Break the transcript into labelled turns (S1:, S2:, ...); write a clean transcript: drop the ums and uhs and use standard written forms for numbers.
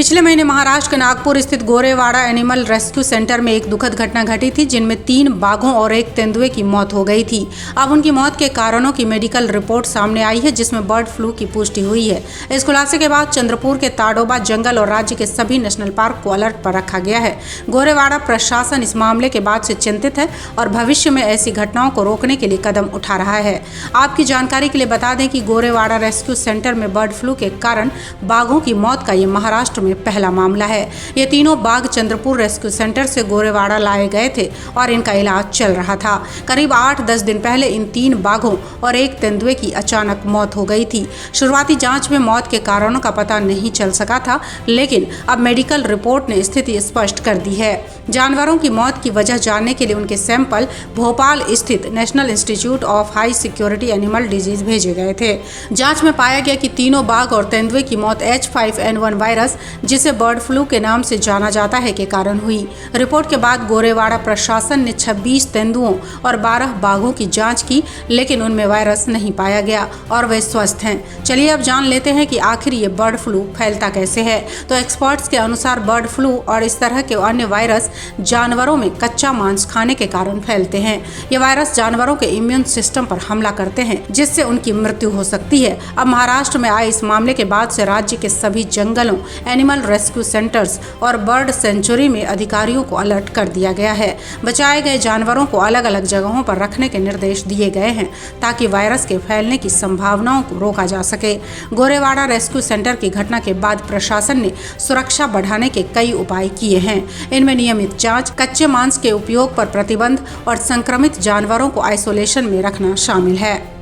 S1: पिछले महीने महाराष्ट्र के नागपुर स्थित गोरेवाड़ा एनिमल रेस्क्यू सेंटर में एक दुखद घटना घटी थी, जिनमें 3 बाघों और एक तेंदुए की मौत हो गई थी। अब उनकी मौत के कारणों की मेडिकल रिपोर्ट सामने आई है, जिसमें बर्ड फ्लू की पुष्टि हुई है। इस खुलासे के बाद चंद्रपुर के ताडोबा जंगल और राज्य के सभी नेशनल पार्क को अलर्ट पर रखा गया है। गोरेवाड़ा प्रशासन इस मामले के बाद से चिंतित है और भविष्य में ऐसी घटनाओं को रोकने के लिए कदम उठा रहा है। आपकी जानकारी के लिए बता दें कि गोरेवाड़ा रेस्क्यू सेंटर में बर्ड फ्लू के कारण बाघों की मौत का ये महाराष्ट्र में पहला मामला है। ये तीनों बाघ चंद्रपुर रेस्क्यू सेंटर से गोरेवाड़ा लाए गए थे और इनका इलाज चल रहा था। करीब 8-10 दिन पहले इन 3 बाघों और एक तेंदुए की अचानक मौत हो गई थी। शुरुआती जांच में मौत के कारणों का पता नहीं चल सका था, लेकिन अब मेडिकल रिपोर्ट ने स्थिति स्पष्ट कर दी है। जानवरों की मौत की वजह जानने के लिए उनके सैंपल भोपाल स्थित national institute of high security animal disease भेजे गए थे। जांच में पाया गया कि तीनों बाघ और तेंदुए की मौत H5N1 वायरस, जिसे बर्ड फ्लू के नाम से जाना जाता है, के कारण हुई। रिपोर्ट के बाद गोरेवाड़ा प्रशासन ने 26 तेंदुओं और 12 बाघों की जांच की, लेकिन उनमें वायरस नहीं पाया गया और वे स्वस्थ हैं। चलिए अब जान लेते हैं कि आखिर ये बर्ड फ्लू फैलता कैसे है। तो एक्सपर्ट्स के अनुसार बर्ड फ्लू और इस तरह के अन्य वायरस जानवरों में कच्चा मांस खाने के कारण फैलते हैं। ये वायरस जानवरों के इम्यून सिस्टम पर हमला करते हैं, जिससे उनकी मृत्यु हो सकती है। अब महाराष्ट्र में आए इस मामले के बाद से राज्य के सभी जंगलों, एनिमल रेस्क्यू सेंटर्स और बर्ड सेंचुरी में अधिकारियों को अलर्ट कर दिया गया है। बचाए गए जानवरों को अलग अलग जगहों पर रखने के निर्देश दिए गए हैं, ताकि वायरस के फैलने की संभावनाओं को रोका जा सके। गोरेवाड़ा रेस्क्यू सेंटर की घटना के बाद प्रशासन ने सुरक्षा बढ़ाने के कई उपाय किए हैं। इनमें नियमित जांच, कच्चे मांस के उपयोग पर प्रतिबंध और संक्रमित जानवरों को आइसोलेशन में रखना शामिल है।